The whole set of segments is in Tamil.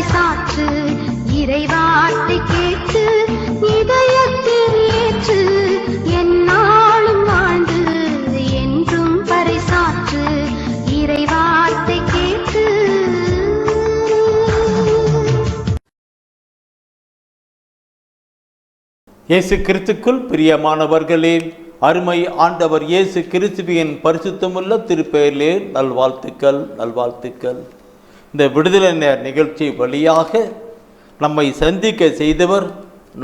பறைசாற்று, இறைவார்த்தை கேட்டு இதயத்தில் ஏற்று, எந்நாளும் வாழ்ந்து என்றும் பறைசாற்று, இறைவார்த்தை கேட்டு. இயேசு கிறிஸ்துக்குள் பிரியமானவர்களே, அருமை ஆண்டவர் இயேசு கிறிஸ்துவின் பரிசுத்தமுள்ள திருப்பெயரிலே நல்வாழ்த்துக்கள் நல்வாழ்த்துக்கள். இந்த விடுதலை நேர நிகழ்ச்சி வழியாக நம்மை சந்திக்க செய்தவர்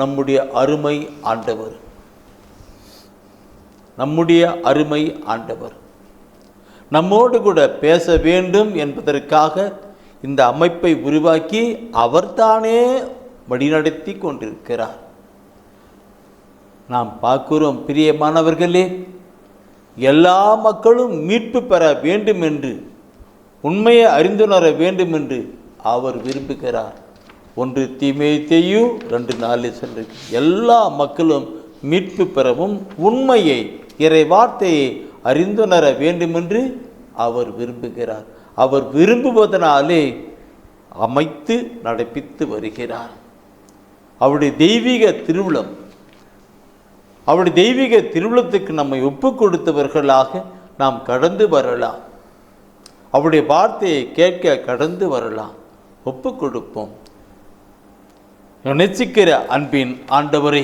நம்முடைய அருமை ஆண்டவர். நம்முடைய அருமை ஆண்டவர் நம்மோடு கூட பேச வேண்டும் என்பதற்காக இந்த அமைப்பை உருவாக்கி அவர்தானே வழிநடத்தி கொண்டிருக்கிறார். நாம் பார்க்கிறோம் பிரியமானவர்களே, எல்லா மக்களும் மீட்பு பெற வேண்டும் என்று, உண்மையை அறிந்துணர வேண்டும் என்று அவர் விரும்புகிறார். 1 தீமோத்தேயு 2:4 சொல்லுது, எல்லா மக்களும் மீட்பு பெறவும் உண்மையை இறை வார்த்தையை அறிந்துணர வேண்டும் என்று அவர் விரும்புகிறார். அவர் விரும்புவதனாலே அமைத்து நடப்பித்து வருகிறார். அவருடைய தெய்வீக திருவுளம், அவருடைய தெய்வீக திருவுளத்துக்கு நம்மை ஒப்பு கொடுத்தவர்களாக நாம் கடந்து வரலாம். அவருடைய வார்த்தையை கேட்க கடந்து வரலாம். ஒப்பு கொடுப்போம். நேசிக்கிற அன்பின் ஆண்டவரே,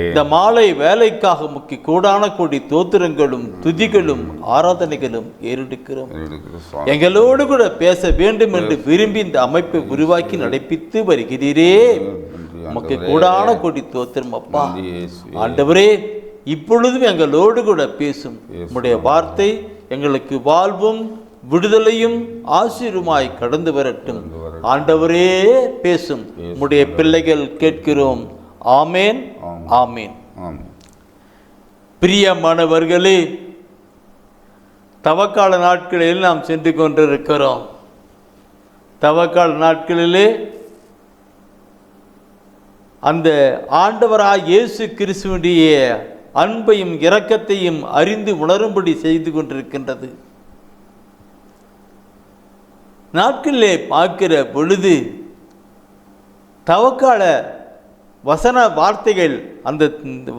இந்த மாலை வேலைக்காக முக்கிய கூடான கோடி தோத்திரங்களும் துதிகளும் ஆராதனைகளும் ஏறெடுக்கிறோம். எங்களோடு கூட பேச வேண்டும் என்று விரும்பி இந்த அமைப்பை உருவாக்கி நடப்பித்து வருகிறீரே, உமக்கு கூடான கொடி தோத்திரம் அப்பா. ஆண்டவரே, இப்பொழுதும் எங்களோடு கூட பேசும். உம்முடைய வார்த்தை எங்களுக்கு வாழ்வும் விடுதலையும் ஆசீர்வாதமாய் கடந்து வரட்டும். ஆண்டவரே பேசும். உம்முடைய பிள்ளைகள் கேட்கிறோம். ஆமேன் ஆமேன். பிரியமானவர்களே, தவக்கால நாட்களில் நாம் சென்று கொண்டிருக்கிறோம். தவக்கால நாட்களிலே அந்த ஆண்டவராய் இயேசு கிறிஸ்துவுடைய அன்பையும் இரக்கத்தையும் அறிந்து உணரும்படி செய்து கொண்டிருக்கின்றது. நாட்களிலே பார்க்கிற பொழுது தவக்கால வசன வார்த்தைகள், அந்த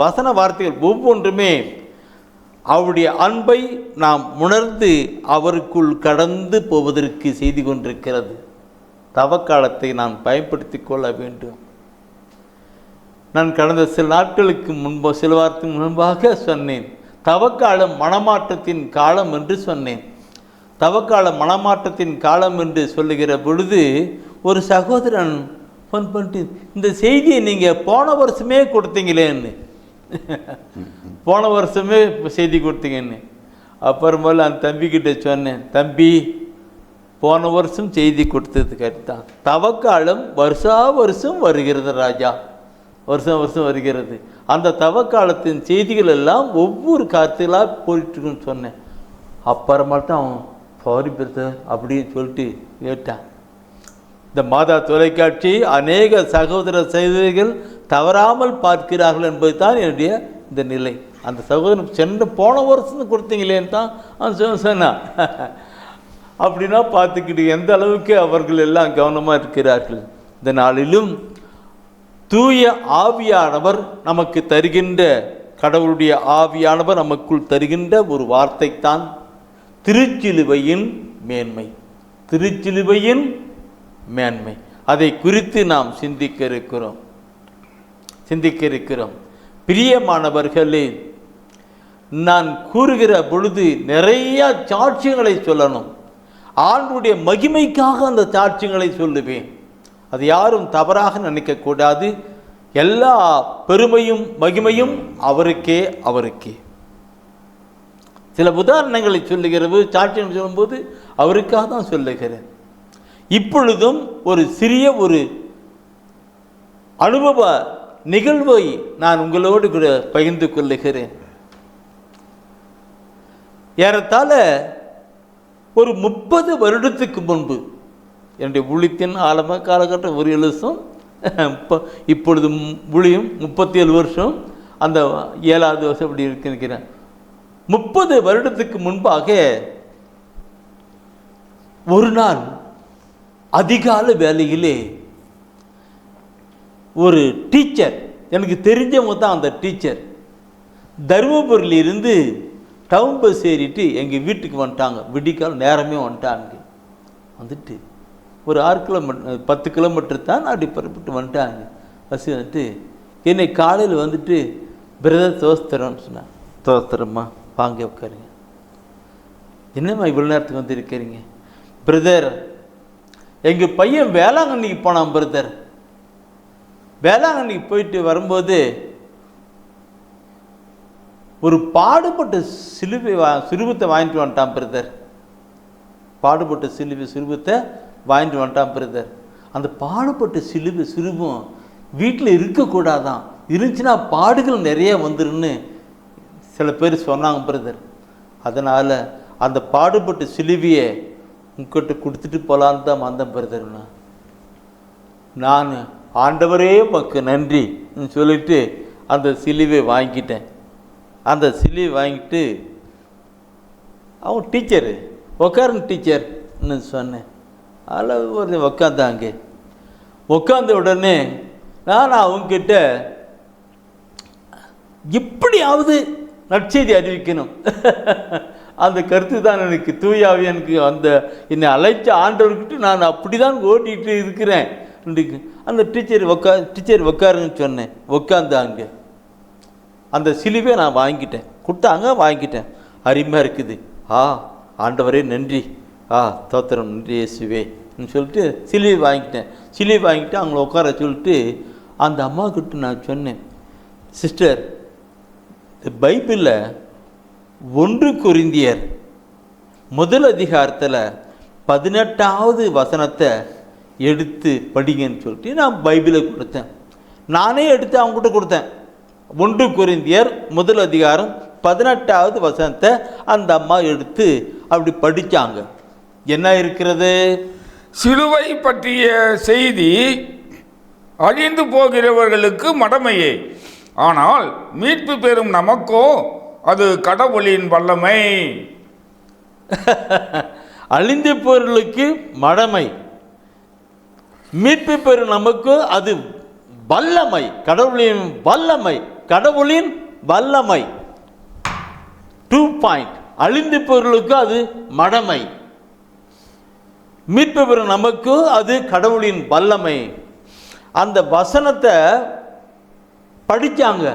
வசன வார்த்தைகள் ஒவ்வொன்றுமே அவருடைய அன்பை நாம் உணர்ந்து அவருக்குள் கடந்து போவதற்கு செய்து கொண்டிருக்கிறது. தவக்காலத்தை நான் பயன்படுத்தி கொள்ள வேண்டும். நான் கடந்த சில நாட்களுக்கு முன்பு, சில வாரத்துக்கு முன்பாக சொன்னேன், தவக்காலம் மனமாற்றத்தின் காலம் என்று சொன்னேன். தவக்கால மனமாற்றத்தின் காலம் என்று சொல்லுகிற பொழுது ஒரு சகோதரன் ஃபோன் பண்ணிட்டு, இந்த செய்தியை நீங்கள் போன வருஷமே கொடுத்தீங்களேன்னு, போன வருஷமே செய்தி கொடுத்தீங்கன்னு. அப்புறமேல அந்த தம்பிக்கிட்ட சொன்னேன், தம்பி போன வருஷம் செய்தி கொடுத்ததுக்கு தான் தவக்காலம் வருஷா வருஷம் வருகிறது ராஜா, வருஷம் வருஷம் வருகிறது. அந்த தவக்காலத்தின் செய்திகள் எல்லாம் ஒவ்வொரு காலத்திலாக போயிட்டுருக்குன்னு சொன்னேன். அப்புறமாட்டும் அவன் சாரி பிரதர் அப்படின்னு சொல்லிட்டு கேட்டான். இந்த மாதா தொலைக்காட்சி அநேக சகோதர சகோதரிகள் தவறாமல் பார்க்கிறார்கள் என்பது தான் என்னுடைய இந்த நிலை. அந்த சகோதரன் சென்று போன வருஷம் கொடுத்தீங்களேன்னு தான் அவன் சொன்னான். அப்படின்னா பார்த்துக்கிட்டு எந்த அளவுக்கு அவர்கள் எல்லாம் கவனமாக இருக்கிறார்கள். இந்த நாளிலும் தூய ஆவியானவர் நமக்கு தருகின்ற, கடவுளுடைய ஆவியானவர் நமக்குள் தருகின்ற ஒரு வார்த்தைத்தான் திருச்சிலுவையின் மேன்மை. திருச்சிலுவையின் மேன்மை, அதை குறித்து நாம் சிந்திக்க இருக்கிறோம். பிரியமானவர்களே, நான் கூறுகிற பொழுது நிறைய சாட்சியங்களை சொல்லணும். ஆண்டுடைய மகிமைக்காக அந்த சாட்சியங்களை சொல்லுவேன். அது யாரும் தவறாக நினைக்கக்கூடாது. எல்லா பெருமையும் மகிமையும் அவருக்கே. சில உதாரணங்களை சொல்லுகிறது, சாட்சியம் சொல்லும்போது அவருக்காக தான் சொல்லுகிறேன். இப்பொழுதும் ஒரு சிறிய ஒரு அனுபவ நிகழ்வை நான் உங்களோடு கூட பகிர்ந்து கொள்ளுகிறேன். ஏறத்தாழ ஒரு 30 வருடத்துக்கு முன்பு, என்னுடைய ஊழியத்தின் ஆரம்ப காலகட்டம் ஒரு 7 வருஷம், இப்பொழுது ஊழியம் 37 வருஷம், அந்த 7வது வருஷம் அப்படி இருக்கிறேன். 30 வருடத்துக்கு முன்பாக ஒரு நாள் அதிகால வேலையிலே ஒரு டீச்சர், எனக்கு தெரிஞ்சவங்க தான் அந்த டீச்சர், தருமபுரியிலிருந்து டவுன் பஸ் ஏறிட்டு எங்கள் வீட்டுக்கு வந்துட்டாங்க. விடிக்கால் நேரமே வந்துட்டாங்க. வந்துட்டு ஒரு 6 கிலோமீட்டர் 10 கிலோமீட்டர் தான் அப்படி புறப்பட்டு வந்துட்டாங்க. பஸ் வந்துட்டு என்னை காலையில் வந்துட்டு பிரதர் தோஸ்தரம்னு சொன்னான். தோஸ்தரம்மா வாங்க உட்காருங்க. என்னம்மா இவ்வளோ நேரத்துக்கு வந்து இருக்கிறீங்க? பிரதர், எங்கள் பையன் வேளாங்கண்ணிக்கு போனான் பிரதர். வேளாங்கண்ணிக்கு போயிட்டு வரும்போது ஒரு பாடுபட்ட சிலுவத்தை வாங்கிட்டு வந்துட்டான் பிரதர். பாடுபட்ட சிலுவத்தை வாங்கிட்டு வந்துட்டான் பிரதர். அந்த பாடுபட்ட சிலுவும் வீட்டில் இருக்கக்கூடாதான், இருந்துச்சுன்னா பாடுகள் நிறைய வந்துருன்னு சில பேர் சொன்னாங்க பிரதர். அதனால் அந்த பாடுபட்ட சிலுவையை உங்ககிட்ட கொடுத்துட்டு போகலான்னு தான் வந்தேன் பிரதர்னா. நான் ஆண்டவரே உமக்கு நன்றி சொல்லிட்டு அந்த சிலுவை வாங்கிட்டேன். அந்த சிலுவை வாங்கிட்டு அவன் டீச்சரு உட்காருங்க டீச்சர்னு சொன்னேன். அதில் ஒரு உட்காந்தாங்க. உட்காந்த உடனே நான் அவங்கக்கிட்ட எப்படியாவது நற்செய்தி அறிவிக்கணும் அந்த கருத்து தான் எனக்கு தூயாவே எனக்கு அந்த என்னை அழைச்ச ஆண்டவர்கிட்ட நான் அப்படி தான் ஓட்டிகிட்டு இருக்கிறேன். அந்த டீச்சர் உட்காருன்னு சொன்னேன். உட்காந்தாங்க. அந்த சிலுவை நான் வாங்கிட்டேன். கொடுத்தாங்க, வாங்கிட்டேன். அருமையாக இருக்குது. ஆண்டவரே நன்றி, தோத்திரம் நன்றி இயேசுவே சொல்லிட்டு சிலுவை வாங்கிட்டேன். சிலுவை வாங்கிட்டு அவங்கள உட்கார சொல்லிட்டு அந்த அம்மாக்கிட்ட நான் சொன்னேன், சிஸ்டர், பைபிளில் 1 கொரிந்தியர் 1 அதிகாரத்தில் 18வது வசனத்தை எடுத்து படிங்கன்னு சொல்லிட்டு நான் பைபிளை கொடுத்தேன். நானே எடுத்து அவங்ககிட்ட கொடுத்தேன். 1 கொரிந்தியர் 1 அதிகாரம் 18வது வசனத்தை அந்த அம்மா எடுத்து அப்படி படித்தாங்க. என்ன இருக்கிறது? சிலுவை பற்றிய செய்தி அழிந்து போகிறவர்களுக்கு மடமையே, ஆனால் மீட்பு பெறும் நமக்கோ அது கடவுளின் வல்லமை. அழிந்து போகிறவர்களுக்கு மடமை, மீட்பு பெறும் நமக்கு அது வல்லமை. கடவுளின் வல்லமை, கடவுளின் வல்லமை. 2 பாயிண்ட். அழிந்து போகிறவர்களுக்கு அது மடமை, மீட்பு பெறும் நமக்கு அது கடவுளின் வல்லமை. அந்த வசனத்தை படித்தாங்க.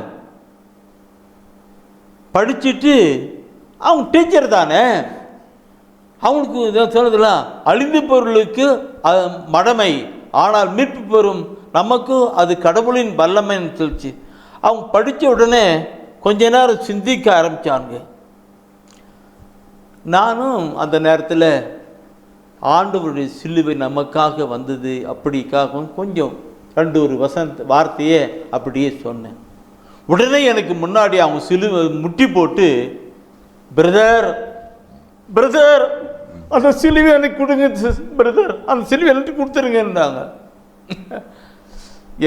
படிச்சுட்டு அவங்க டீச்சர் தானே, அவங்களுக்கு சொன்னதுல அழிந்து பொருளுக்கு மடமை, ஆனால் மீட்பு பெறும் நமக்கு அது கடவுளின் வல்லமைன்னு சொல்லிச்சு. அவங்க படித்த உடனே கொஞ்ச நேரம் சிந்திக்க ஆரம்பித்தாங்க. நானும் அந்த நேரத்தில் ஆண்டவருடைய சிலுவை நமக்காக வந்தது அப்படிக்காக கொஞ்சம் 2 வார்த்தையே அப்படியே சொன்னேன். உடனே எனக்கு முன்னாடி அவங்க சிலுவை முட்டி போட்டு, பிரதர் பிரதர் அந்த சிலுவை எனக்கு கொடுங்க பிரதர், அந்த சிலுவை எனக்கு கொடுத்துருங்கன்னாங்க.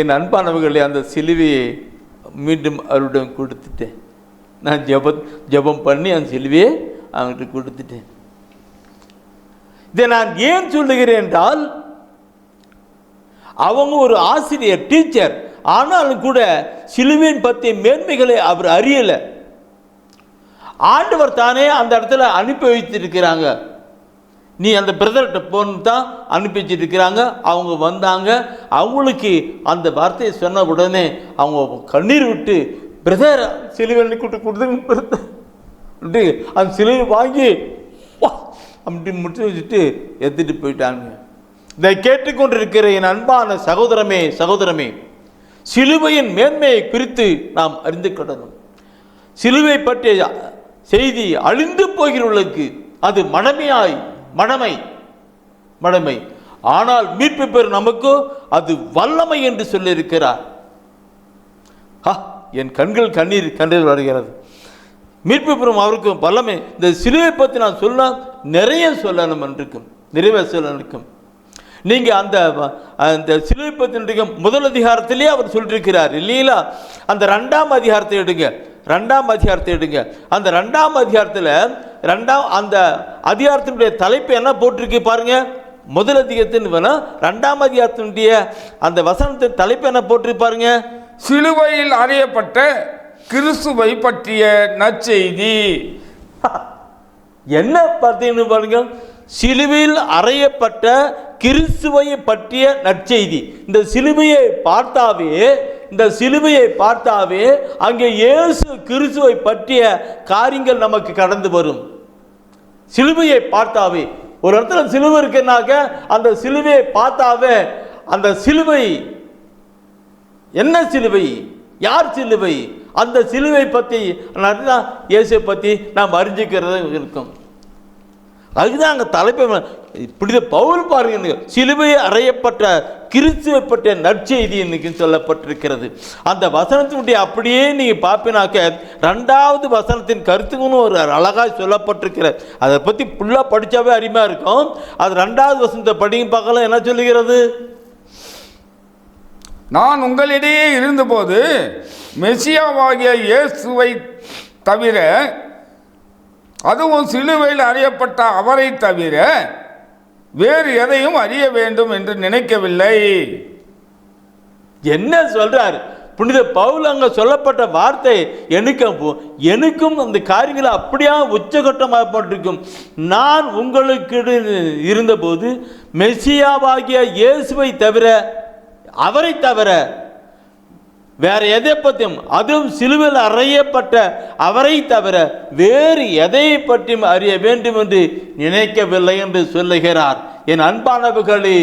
என் அன்பானவர்களே, அந்த சிலுவையை மீண்டும் அவரிடம் கொடுத்துட்டேன். நான் ஜெபம் பண்ணி அந்த சிலுவையை அவங்ககிட்ட கொடுத்துட்டேன். இதை நான் ஏன் சொல்லுகிறேன் என்றால், அவங்க ஒரு ஆசிரியர், டீச்சர், ஆனாலும் கூட சிலுவையின் பற்றிய மேன்மைகளை அவர் அறியலை. ஆண்டவர் தானே அந்த இடத்துல அனுப்பி வைத்திருக்கிறாங்க. நீ அந்த பிரதர்கிட்ட போன்னு தான் அனுப்பி வச்சிருக்கிறாங்க. அவங்க வந்தாங்க. அவங்களுக்கு அந்த வார்த்தையை சொன்ன உடனே அவங்க கண்ணீர் விட்டு, பிரதர் சிலுவை கொடுத்துங்க அந்த சிலுவை வாங்கி அப்படி முடிச்சு வச்சுட்டு எடுத்துட்டு போயிட்டாங்க. இதை கேட்டுக்கொண்டிருக்கிற என் அன்பான சகோதரமே, சிலுவையின் மேன்மையை குறித்து நாம் அறிந்து கொள்ளணும். சிலுவை பற்றிய செய்தி அழிந்து போகிறவர்களுக்கு அது மடமை, ஆனால் மீட்பு பெறும் நமக்கு அது வல்லமை என்று சொல்லியிருக்கிறார். என் கண்ணீர் வருகிறது. மீட்பு பெறும் அவருக்கு வல்லமை. இந்த சிலுவை பற்றி நான் சொல்ல நிறைய சொல்லணும் இருக்கும். நீங்கள் அந்த சிலுவை பற்றி 1 அதிகாரத்திலே அவர் சொல்லியிருக்கிறார் இல்லைங்களா? அந்த 2ஆம் அதிகாரத்தை எடுங்க. அந்த 2ஆம் அதிகாரத்தில் அந்த அதிகாரத்தினுடைய தலைப்பு என்ன போட்டிருக்கு பாருங்க. முதல் அதிகாரத்தின் வேணும் 2ஆம் அதிகாரத்தினுடைய அந்த வசனத்தின் தலைப்பு என்ன போட்டிருப்பாருங்க? சிலுவையில் அறையப்பட்ட கிறிஸ்துவை பற்றிய நற்செய்தி. என்ன பார்த்தீங்கன்னு பாருங்க, சிலுவையில் அறையப்பட்ட கிறிஸ்துவை பற்றிய நற்செய்தி. இந்த சிலுவையை பார்த்தாவே அங்கே இயேசு கிறிஸ்துவை பற்றிய காரியங்கள் நமக்கு கடந்து வரும். சிலுவையை பார்த்தாவே, ஒரு இடத்துல சிலுவை இருக்குன்னாக்க அந்த சிலுவையை பார்த்தாவே அந்த சிலுவை என்ன சிலுவை, யார் சிலுவை, அந்த சிலுவை பற்றி இயேசுவை பற்றி நாம் அறிஞ்சிக்கிறது இருக்கும். அதுதான் அங்கே தலைப்பை இப்படி பவுல் பாருங்க, சிலுவை அறையப்பட்ட கிறிஸ்துவை பற்றிய நற்செய்தி இன்னைக்கு சொல்லப்பட்டிருக்கிறது. அந்த வசனத்தினுடைய அப்படியே நீங்க பார்ப்பினாக்க 2வது வசனத்தின் கருத்துக்குன்னு ஒரு அழகாக சொல்லப்பட்டிருக்கிறது. அதை பற்றி ஃபுல்லாக படித்தாவே அருமையாக இருக்கும். அது 2வது வசனத்தை படிங்க பார்க்கலாம். என்ன சொல்லுகிறது? நான் உங்களிடையே இருந்தபோது மெசியாவாகிய இயேசுவை தவிர, அதுவும் சிலுவையில் அறியப்பட்ட அவரை தவிர வேறு எதையும் அறிய வேண்டும் என்று நினைக்கவில்லை. என்ன சொல்றார் புனித பவுல்? அங்க சொல்லப்பட்ட வார்த்தை எனக்கும் அந்த காரியங்களை அப்படியே உச்சகட்டமாகப்பட்டிருக்கும். நான் உங்களுக்கு இருந்தபோது மெசியாவாகிய இயேசுவை தவிர, அவரை தவிர வேற எதை பற்றியும், அதுவும் சிலுவையில் அறையப்பட்ட அவரை தவிர வேறு எதை பற்றியும் அறிய வேண்டும் என்று நினைக்கவில்லை என்று சொல்லுகிறார். என் அன்பானவர்களே,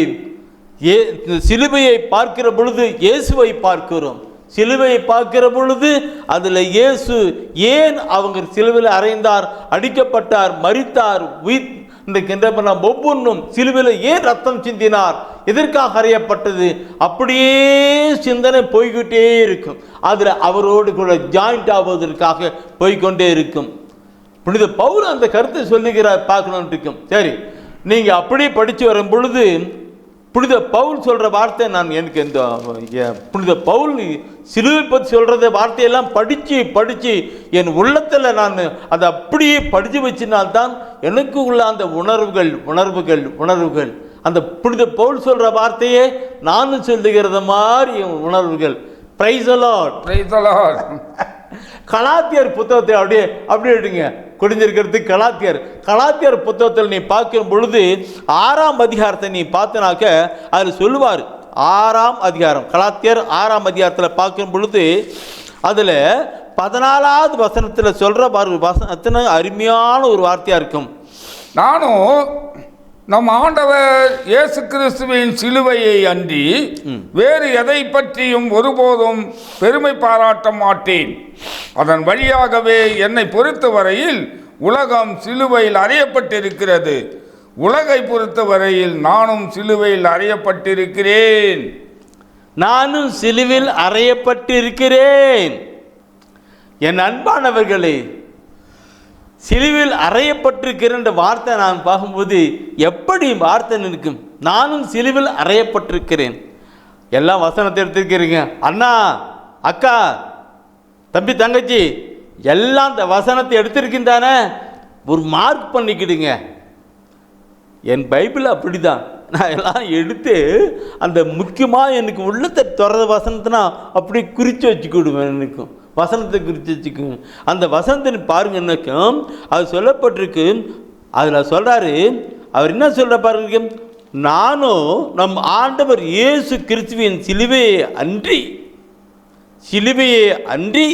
சிலுவையை பார்க்கிற பொழுது இயேசுவை பார்க்கிறோம். சிலுவையை பார்க்கிற பொழுது அதில் இயேசு ஏன் அவங்க சிலுவையில் அறைந்தார், அடிக்கப்பட்டார், மரித்தார், ஒவ்வொன்றும் சிலுவையில் ஏன் ரத்தம் சிந்தினார், எதற்காக அறியப்பட்டது, அப்படியே சிந்தனை போய்கிட்டே இருக்கும். அதில் அவரோடு கூட ஜாயிண்ட் ஆவதற்காக போய்கொண்டே இருக்கும். புனித பவுல் அந்த கருத்தை சொல்லுகிறார், பார்க்கணும்னு இருக்கும். சரி, நீங்கள் அப்படியே படித்து வரும் பொழுது புனித பவுல் சொல்கிற வார்த்தை, நான் எனக்கு இந்த புனித பவுல் சிலுவை பற்றி சொல்கிறத வார்த்தையெல்லாம் படித்து என் உள்ளத்தில் நான் அதை அப்படியே படித்து வச்சினால்தான் எனக்கு உள்ள அந்த உணர்வுகள் அந்த புனித பவுல் சொல்கிற வார்த்தையே நானும் சொல்லுகிறத மாதிரி உணர்வுகள். Praise the Lord. கலாத்தியர் புத்தகத்தை அப்படியே எடுங்க, குடிஞ்சிருக்கிறது. கலாத்தியர் புத்தகத்தில் நீ பார்க்கும் பொழுது 6ஆம் அதிகாரத்தை நீ பார்த்தனாக்க அதில் சொல்லுவார். 6ஆம் அதிகாரம், கலாத்தியர் 6ஆம் அதிகாரத்தில் பார்க்கும் பொழுது அதில் 14வது வசனத்தில் சொல்கிற வசனத்தின அருமையான ஒரு வார்த்தையாக இருக்கும். நானும் நம் ஆண்டவர் இயேசு கிறிஸ்துவின் சிலுவையை அன்றி வேறு எதை பற்றியும் ஒருபோதும் பெருமை பாராட்ட மாட்டேன். அதன் வழியாகவே என்னை பொறுத்தவரையில் உலகம் சிலுவையில் அறையப்பட்டிருக்கிறது. உலகை பொறுத்தவரையில் நானும் சிலுவையில் அறையப்பட்டிருக்கிறேன். நானும் சிலுவையில் அறையப்பட்டிருக்கிறேன். என் அன்பானவர்களே, சிலுவையில் அறையப்பட்டிருக்கிற வார்த்தை நான் பார்க்கும்போது எப்படி வார்த்தை இருக்கும்? நானும் சிலுவையில் அறையப்பட்டிருக்கிறேன். எல்லாம் வசனத்தை எடுத்திருக்கிறீங்க. அண்ணா, அக்கா, தம்பி, தங்கச்சி எல்லாம் இந்த வசனத்தை எடுத்திருக்கின்றானே, ஒரு மார்க் பண்ணிக்கிடுங்க. என் பைபிள் அப்படி தான். நான் எல்லாம் எடுத்து அந்த முக்கியமாக எனக்கு உள்ளத்தை தொடர வசனத்தினா அப்படி குறித்து வச்சுக்கிடுவேன். எனக்கும் வசனத்தை குறித்து வச்சுக்குங்க. அந்த வசனத்தை பாருங்க, என்னக்கும் அது சொல்லப்பட்டிருக்கு. அதில் சொல்கிறாரு, அவர் என்ன சொல்கிற பாருங்க, நானும் நம் ஆண்டவர் இயேசு கிறிஸ்துவின் சிலுவையை அன்றி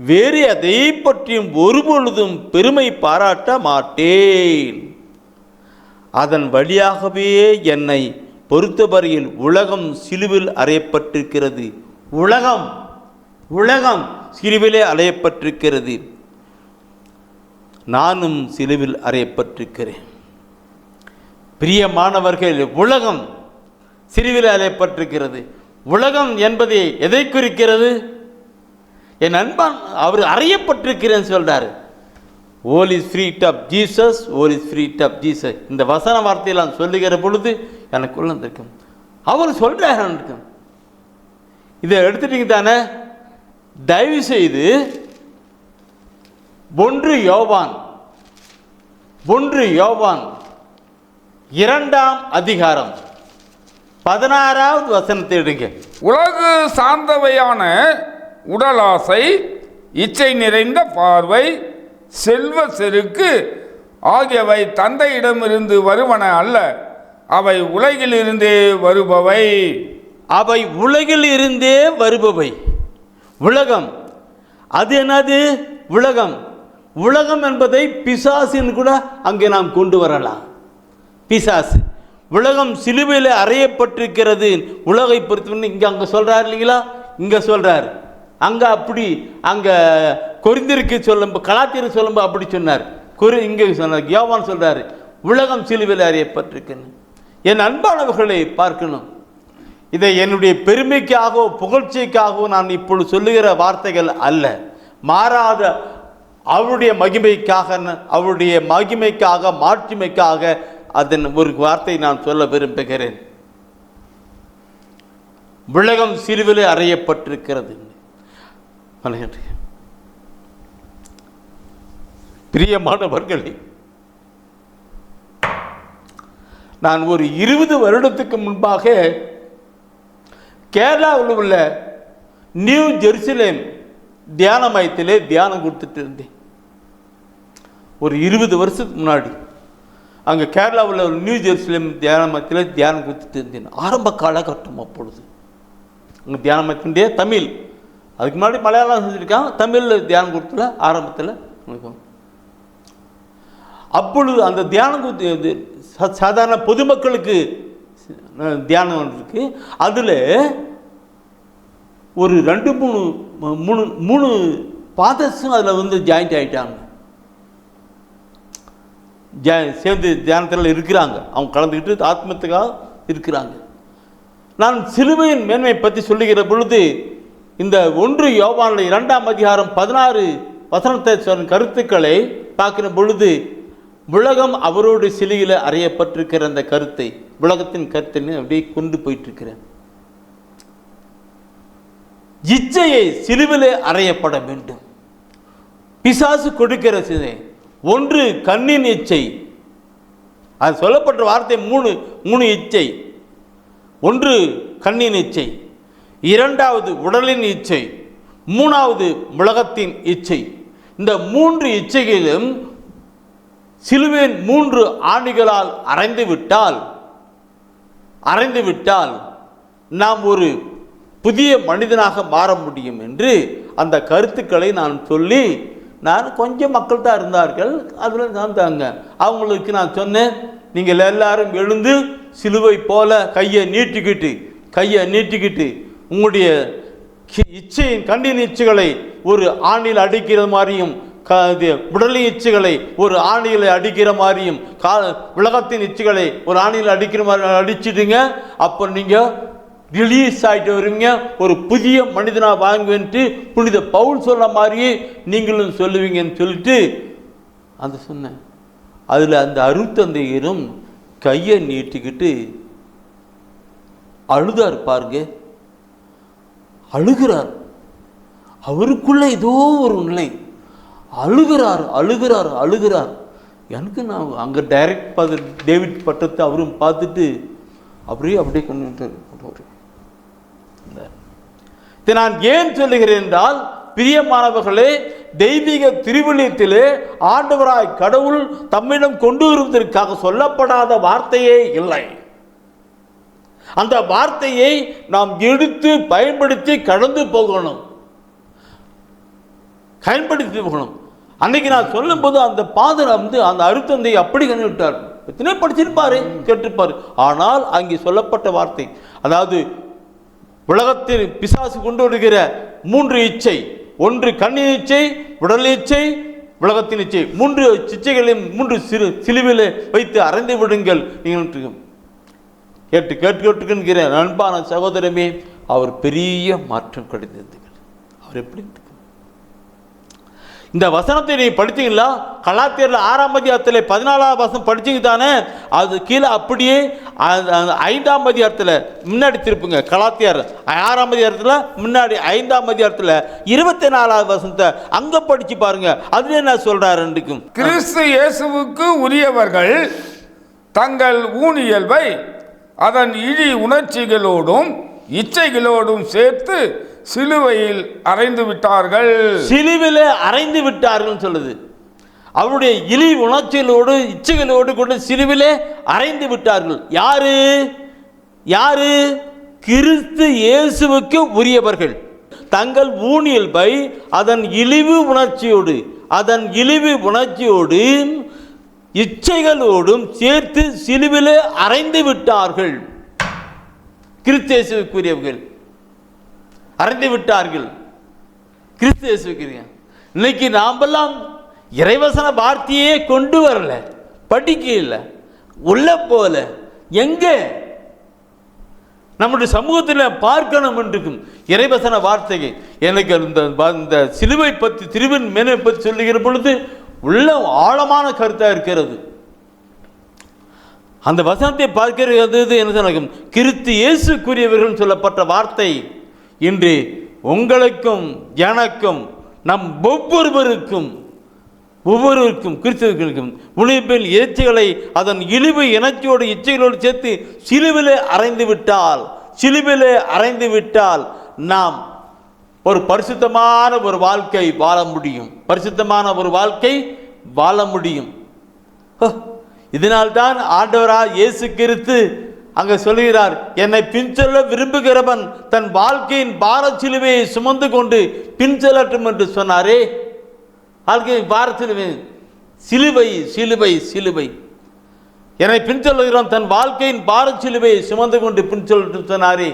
வேறு எதை பற்றியும் ஒருபொழுதும் பெருமை பாராட்ட மாட்டேன். அதன் வழியாகவே என்னை பொறுத்தவரையில் உலகம் சிலுவையில் அறையப்பட்டிருக்கிறது. உலகம் சிலுவிலே அறையப்பட்டிருக்கிறது. நானும் சிலுவில் அறையப்பட்டிருக்கிறேன். பிரியமானவர்கள், உலகம் சிலுவிலே அறையப்பட்டிருக்கிறது. உலகம் என்பதை எதை குறிக்கிறது? என் அன்பான், அவர் அறையப்பட்டிருக்கிறேன்னு சொல்றாரு. all is free of Jesus, all is free of Jesus. இந்த வசன வார்த்தையெல்லாம் சொல்லுகிற பொழுது எனக்குள்ள இருக்கும். அவர் சொல்றாரு, இதை எடுத்துட்டீங்க தானே? தயவு செய்து 1 யோவான் 2ஆம் அதிகாரம் 16வது வசனத்தை எடுங்க. உலகு சார்ந்தவையான உடலாசை, இச்சை நிறைந்த பார்வை, செல்வ செருக்கு ஆகியவை தந்தையிடமிருந்து வருவன அல்ல, அவை உலகிலிருந்தே வருபவை. அவை உலகில் இருந்தே வருபவை. உலகம் அது என்னது? உலகம். உலகம் என்பதை பிசாசின் கூட அங்கே நாம் கொண்டு வரலாம். பிசாசு உலகம் சிலுவையில் அறையப்பட்டிருக்கிறது. உலகை பொறுத்தவரை இங்கே அங்கே சொல்கிறார் இல்லைங்களா? இங்கே சொல்கிறார், அங்கே அப்படி, அங்கே கொரிந்திற்கு சொல்லும்போது, கலாத்தியர் சொல்லும்போது அப்படி சொன்னார். இங்கே சொன்னார், யோவான் சொல்கிறார் உலகம் சிலுவையில் அறையப்பட்டிருக்குன்னு. என் அன்பானவர்களை பார்க்கணும். இதை என்னுடைய பெருமைக்காகவோ புகழ்ச்சிக்காகவோ நான் இப்பொழுது சொல்லுகிற வார்த்தைகள் அல்ல. மாறாத அவருடைய மகிமைக்காக மாட்சிமைக்காக அதன் ஒரு வார்த்தை நான் சொல்ல விரும்புகிறேன். உலகம் சிலுவையில் அறையப்பட்டிருக்கிறது. பிரியமானவர்களே, நான் ஒரு 20 வருடத்துக்கு முன்பாக கேரளாவில் உள்ள நியூ ஜெருசலேம் தியான மையத்திலே தியானம் கொடுத்துட்டு இருந்தேன். ஒரு 20 வருஷத்துக்கு முன்னாடி அங்கே கேரளாவில் உள்ள நியூ ஜெருசலேம் தியான மையத்தில் தியானம் கொடுத்துட்டு இருந்தேன். ஆரம்ப காலகட்டம். அப்பொழுது அங்கே தியான மையத்தினுடைய தமிழ், அதுக்கு முன்னாடி மலையாளம் செஞ்சுருக்காங்க, தமிழில் தியானம் கொடுத்துல ஆரம்பத்தில். அப்பொழுது அந்த தியானம் கொடுத்து சாதாரண பொதுமக்களுக்கு தியானம் இருக்கு. அதில் ஒரு 2-3 பாதர்ஸும் அதில் ஜாயிண்ட் ஆகிட்டாங்க, சேர்ந்து தியானத்தில் இருக்கிறாங்க. அவங்க கலந்துக்கிட்டு ஆத்மத்துக்காக இருக்கிறாங்க. நான் சிலுவையின் மேன்மை பற்றி சொல்லுகிற பொழுது இந்த 1 யோவானில் 2ஆம் அதிகாரம் 16 வசனத்தை சொன்ன கருத்துக்களை பார்க்கிற பொழுது உலகம் அவரோடு சிலுவையில் அறையப்பட்டிருக்கிற அந்த கருத்தை, உலகத்தின் கருத்தை அப்படியே கொண்டு போயிட்டு இருக்கிறேன். இச்சையை சிலுவையிலே அறையப்பட வேண்டும். பிசாசு கொடுக்கிற சிதை 1 கண்ணின் இச்சை. அது சொல்லப்பட்ட வார்த்தை 3 இச்சை. 1 கண்ணின் இச்சை, 2வது உடலின் இச்சை, 3வது உலகத்தின் இச்சை. இந்த 3 இச்சைகளிலும் சிலுவையின் 3 ஆணிகளால் அறைந்து விட்டால் நாம் ஒரு புதிய மனிதனாக மாற முடியும் என்று அந்த கருத்துக்களை நான் சொல்லி, நான் கொஞ்சம் மக்கள் தான் இருந்தார்கள், அதில் நான் தாங்க அவங்களுக்கு நான் சொன்னேன், நீங்கள் எல்லாரும் எழுந்து சிலுவை போல கையை நீட்டிக்கிட்டு உங்களுடைய இச்சையின் கண்ணின் இச்சைகளை ஒரு ஆணில் அடிக்கிற மாதிரியும், உடலின் இச்சைகளை ஒரு ஆணியில் அடிக்கிற மாதிரியும், உலகத்தின் இச்சைகளை ஒரு ஆணியில் அடிக்கிற மாதிரி அடிச்சிடுங்க. அப்போ நீங்கள் ரிலீஸ் ஆகிட்டு வருவீங்க, ஒரு புதிய மனிதனாக வாங்குவேன்ட்டு புனித பவுல் சொல்ல மாதிரியே நீங்களும் சொல்லுவீங்கன்னு சொல்லிட்டு அதை சொன்னேன். அதில் அந்த அருட்தந்தையரும் கையை நீட்டிக்கிட்டு அழுதார். பாருங்க, அழுகிறார். அவருக்குள்ள ஏதோ ஒரு நிலை, அழுகிறார். எனக்கு நான் அங்கே டைரக்ட் பார்த்து டேவிட் பட்டத்தை அவரும் பார்த்துட்டு அப்படியே கொண்டு. இதை நான் ஏன் சொல்லுகிறேன் என்றால், பிரியமானவர்களே, தெய்வீக திருவிழியத்திலே ஆண்டவராய் கடவுள் தம்மிடம் கொண்டு வருவதற்காக சொல்லப்படாத வார்த்தையே இல்லை. அந்த வார்த்தையை நாம் எடுத்து பயன்படுத்தி கடந்து போகணும். அன்னைக்கு நான் சொல்லும் போது அந்த பாதர் அந்த அருத்தந்தை அப்படி கண்டுவிட்டார். எத்தனை படிச்சிருப்பாரு, கேட்டிருப்பாரு. ஆனால் அங்கே சொல்லப்பட்ட வார்த்தை, அதாவது உலகத்தில் பிசாசு கொண்டு வருகிற 3 இச்சை, 1 கண்ணின் இச்சை, உடல் இச்சை, உலகத்தின் இச்சை, 3 இச்சைகளையும் 3 சிலுவையில் வைத்து அறைந்து விடுங்கள். நீங்கள் கேட்டுக்கிற அன்பான சகோதரமே, அவர் பெரிய மாற்றம் கிடைத்தது. அவர் எப்படி இந்த வசனத்தை நீ படித்தீங்களா? கலாத்தியரில் 6ஆம் அதிகாரத்தில் 14ஆம் வசனம் படிச்சீங்க தானே? அது கீழே அப்படியே 5ஆம் அதிகாரத்தில் முன்னாடி திருப்புங்க. கலாத்தியர் 6ஆம் அதிகாரத்தில் முன்னாடி 5ஆம் அதிகாரத்தில் 24ஆவது வசனத்தை அங்கே படிச்சு பாருங்க. அதுல என்ன சொல்றாரு? கிறிஸ்து இயேசுவுக்கு உரியவர்கள் தங்கள் ஊனியல்பை அதன் இழி உணர்ச்சிகளோடும் இச்சைகளோடும் சேர்த்து சிலுவையில் அறைந்து விட்டார்கள். சிலுவையில் அறைந்து விட்டார்கள் சொல்லுது. அவருடைய இழி உணர்ச்சிகளோடு இச்சைகளோடு கொண்டு சிலுவிலே அறைந்து விட்டார்கள். யாரு யாரு? கிறிஸ்து இயேசுவுக்கு உரியவர்கள். தங்கள் ஊனியல்பை அதன் இழிவு உணர்ச்சியோடு இச்சைகளோடும் சேர்த்து சிலுவிலே அறைந்து விட்டார்கள். கிறிஸ்து இயேசுவுக்குரியவர்கள் அறைந்து விட்டார்கள். கிறிஸ்து இயேசுவுக்குரிய. இன்னைக்கு நாமெல்லாம் இறைவசன வார்த்தையே கொண்டு வரல, படிக்கல, உள்ள போல. எங்க நம்முடைய சமூகத்தில் பார்க்கணும் என்றுக்கும் இறைவசன வார்த்தையை. எனக்கு இந்த சிலுவை பற்றி திருவின் மேனை பற்றி சொல்லுகிற பொழுது உள்ள ஆழமான கருத்தாக இருக்கிறது. அந்த வசனத்தை பார்க்கிறது என்ன சொன்னாலும் கிறிஸ்து இயேசுக்குரியவர்கள் சொல்லப்பட்ட வார்த்தை இன்று உங்களுக்கும் எனக்கும் நம் ஒவ்வொருவருக்கும் கிறிஸ்துவுக்கும் உணிப்பில் இறைச்சிகளை அதன் இழிவு இணைச்சியோடு இச்சைகளோடு சேர்த்து சிலுவிலே அறைந்து விட்டால் நாம் ஒரு பரிசுத்தமான ஒரு வாழ்க்கை வாழ முடியும். இதனால்தான் ஆண்டவராக இயேசு கிறிஸ்து அங்க சொல்கிறார், என்னை பின்செல்ல விரும்புகிறவன் தன் வாழ்க்கையின் பார சிலுவையை சுமந்து கொண்டு பின் செல்லட்டும் என்று சொன்னாரே. வாழ்க்கையின் பார சிலுவை என்னை பின் செல்லுகிறவன் தன் வாழ்க்கையின் பார சிலுவையை சுமந்து கொண்டு பின் செல்லட்டும் சொன்னாரே.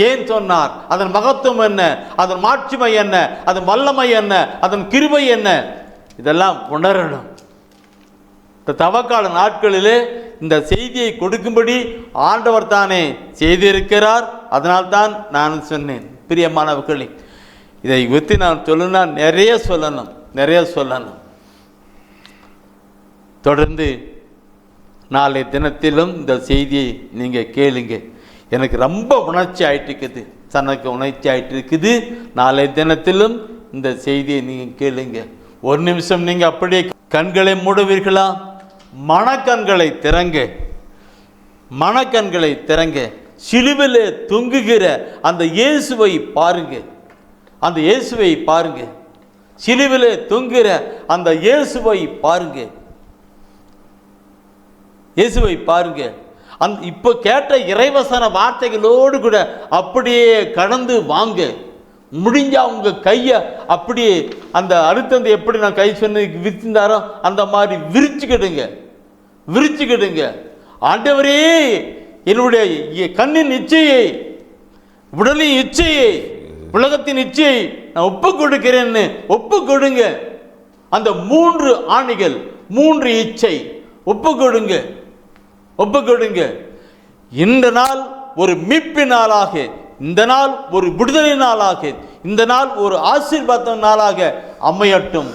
ஏன் சொன்னார்? அதன் மகத்துவம் என்ன, அதன் மாட்சிமை என்ன, அதன் வல்லமை என்ன, அதன் கிருபை என்ன, இதெல்லாம் உணரணும். இந்த தவக்கால நாட்களிலே இந்த செய்தியை கொடுக்கும்படி ஆண்டவர் தானே செய்திருக்கிறார். அதனால்தான் நான் சொன்னேன். பிரியமானவர்களே, இதை பற்றி நான் சொல்லணும்னா நிறைய சொல்லணும். தொடர்ந்து நாளை தினத்திலும் இந்த செய்தியை நீங்கள் கேளுங்க. எனக்கு ரொம்ப உணர்ச்சி ஆயிட்டு இருக்குது. நாளை தினத்திலும் இந்த செய்தியை நீங்கள் கேளுங்க. ஒரு நிமிஷம் நீங்கள் அப்படியே கண்களை மூடுவீர்களா? மனக்கண்களை திறங்க. சிலுவிலே தொங்குகிற அந்த இயேசுவை பாருங்க. சிலுவிலே தொங்குகிற அந்த இயேசுவை பாருங்க. இப்போ கேட்ட இறைவசன வார்த்தைகளோடு கூட அப்படியே கடந்து வாங்க. முடிஞ்சா உங்க கையை அப்படியே அந்த அறுத்தந்தை எப்படி நான் கை சொன்ன விரிச்சிருந்தாரோ அந்த மாதிரி விரிச்சுக்கிடுங்க. ஆண்டவரே, என்னுடைய கண்ணின் இச்சையை, உடலின் இச்சையை, உலகத்தின் இச்சையை நான் ஒப்பு கொடுக்கிறேன்னு ஒப்பு கொடுங்க. அந்த 3 ஆணிகள், 3 இச்சை ஒப்பு கொடுங்க. இந்த நாள் ஒரு மீட்பு நாளாக, இந்த நாள் ஒரு விடுதலை நாளாக, இந்த நாள் ஒரு ஆசீர்வாத நாளாக அமையட்டும்.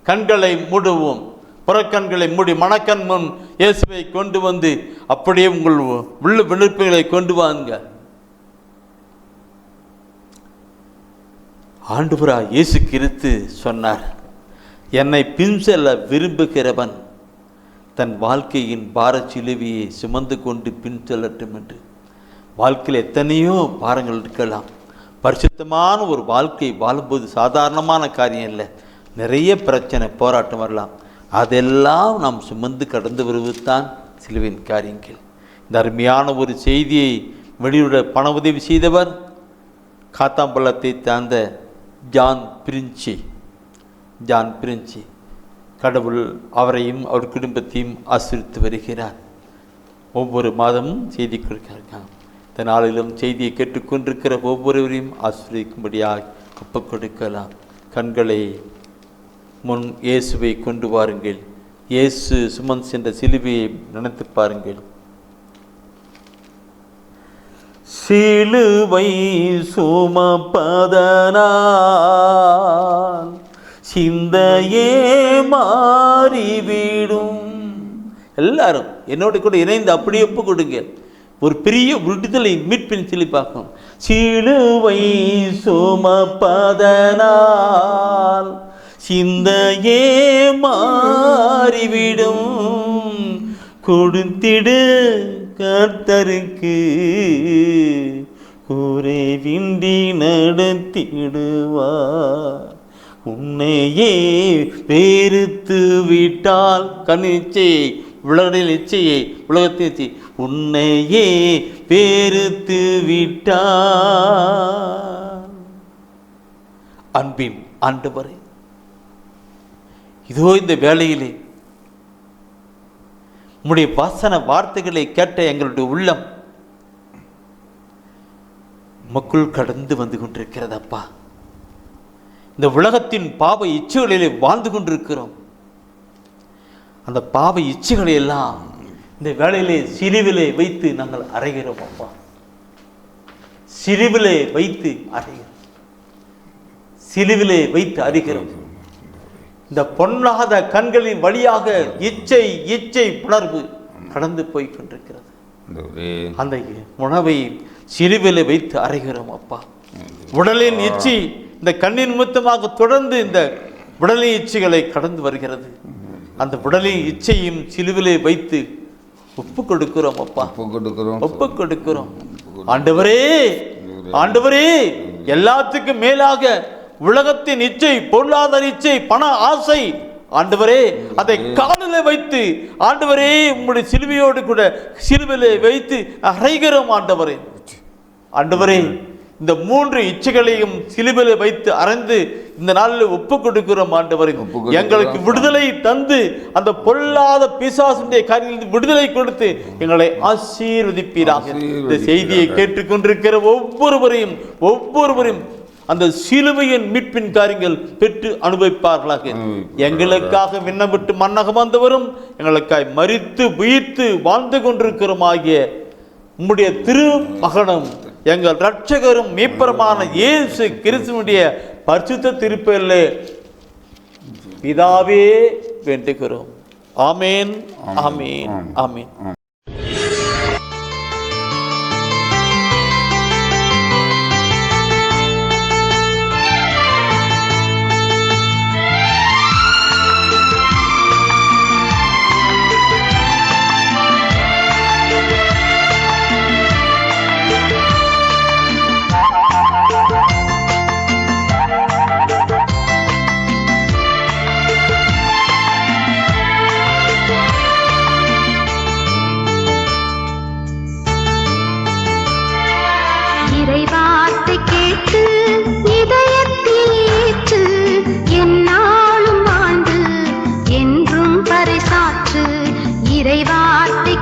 கண்களை மூடுவோம். புறக்கண்களை மூடி மனக்கண் முன் இயேசுவை கொண்டு வந்து அப்படியே உங்கள் உள்ள விண்ணப்பங்களை கொண்டு வாங்க. ஆண்டவராகிய இயேசு கிறிஸ்து சொன்னார், என்னை பின் செல்ல விரும்புகிறவன் தன் வாழ்க்கையின் பார சிலுவையை சுமந்து கொண்டு பின் செல்லட்டும் என்று. வாழ்க்கையில் எத்தனையோ பாரங்கள் இருக்கலாம். பரிசுத்தமான ஒரு வாழ்க்கை வாழும்போது சாதாரணமான காரியம் இல்லை. நிறைய பிரச்சனை, போராட்டம் வரலாம். அதெல்லாம் நாம் சுமந்து கடந்து வருவதுதான் சிலுவையின் காரியங்கள். இந்த அருமையான ஒரு செய்தியை வெளியிட பண உதவி செய்தவர் காத்தாம்பள்ளத்தை சார்ந்த ஜான் பிரின்சி. கடவுள் அவரையும் அவர் குடும்பத்தையும் ஆசீர்வதித்து வருகிறார். ஒவ்வொரு மாதமும் செய்தி கொடுக்கிறார். இந்த நாளிலும் செய்தியை கேட்டுக்கொண்டிருக்கிற ஒவ்வொருவரையும் ஆசீர்வதிக்கும்படியாக ஒப்புக் கொடுக்கலாம். கண்களை முன் இயேசுவை கொண்டு வாருங்கள். இயேசு சுமந்து சென்ற சிலுவையை நினைத்து பாருங்கள். சிலுவை சுமப்பதனால் சிந்தையே மாறிவிடும். எல்லாரும் என்னோட கூட இணைந்து அப்படியே ஒப்பு கொடுங்க. ஒரு பெரிய விடுதலை மீட்பின் சிலிப்பாக்கும். சிலுவை சுமப்பதனால் சிந்தையே மாறிவிடும், கொடுத்திடு கர்த்தருக்கு குறைவின்றி நடத்திடுவார். உன்னையே வெறுத்து விட்டால் கண்ணிச்சை உலகில் இச்சையை உலகத்தின் இச்சை உன்னையே வெறுத்து விட்டால். அன்பின் ஆண்டவரே, இதோ இந்த வேளையிலே உம்முடைய வசன வார்த்தைகளை கேட்ட எங்களுடைய உள்ளம் மக்கள் கடந்து வந்து கொண்டிருக்கிறதப்பா. இந்த உலகத்தின் பாவ இச்சைகளிலே வாழ்ந்து கொண்டிருக்கிறோம். அந்த பாவ இச்சைகளை எல்லாம் இந்த வேளையிலே சிலுவிலே வைத்து நாங்கள் அறைகிறோம் அப்பா. சிலுவிலே வைத்து அறைகிறோம், சிலுவிலே வைத்து அறிகிறோம். இந்த பொன்னாத கண்களின் வழியாக இச்சை இச்சை புணர்வு கடந்து போய் கொண்டிருக்கிறது. அந்த உணவை சிலுவிலே வைத்து அறைகிறோம் அப்பா. உடலின் இச்சை இந்த கண்ணின் நிமித்தமாக தொடர்ந்து இந்த உடலின் இச்சைகளை கடந்து வருகிறது. அந்த உடலின் இச்சையும் சிலுவிலே வைத்து ஒப்பு கொடுக்கிறோம் அப்பா, ஒப்பு கொடுக்கிறோம். ஆண்டவரே, ஆண்டவரே, எல்லாத்துக்கும் மேலாக உலகத்தின் இச்சை, பொருளாதார இச்சை, பண ஆசை, ஆண்டவரே அதை காலிலே வைத்து ஆண்டவரே உம்முடைய சிலுவையோடு கூட சிலுவிலே வைத்து அறைகிறோம் ஆண்டவரே. ஆண்டவரே, இந்த மூன்று இச்சைகளையும் சிலுவிலே வைத்து அறைந்து இந்த நாளில் ஒப்பு கொடுக்கிறோம் ஆண்டவரே. எங்களுக்கு விடுதலை தந்து அந்த பொல்லாத பிசாசுடைய காரியங்களில் விடுதலை கொடுத்து எங்களை ஆசீர்வதிப்பீராக. இந்த செய்தியை கேட்டுக்கொண்டிருக்கிற ஒவ்வொருவரையும் அந்த சிலுவையின் மீட்பின் காரியங்கள் பெற்று அனுபவிப்பார்களாக. எங்களுக்காக விண்ணப்பட்டு மன்னகம் வந்தவரும் எங்களுக்காய் மரித்து உயிர்த்து வாழ்ந்து கொண்டிருக்கிறோம் ஆகிய உம்முடைய திருமகனும் எங்கள் இரட்சகரும் மீட்பருமான இயேசு கிறிஸ்துவினுடைய பரிசுத்த திருப்பெயரிலே பிதாவே வேண்டுகிறோம். ஆமேன், ஆமேன், ஆமேன். இறைவார்த்தை கேட்டு இதயத்தில் ஏற்று எந்நாளும் வாழ்ந்து என்றும் பறைசாற்று. இறைவார்த்தை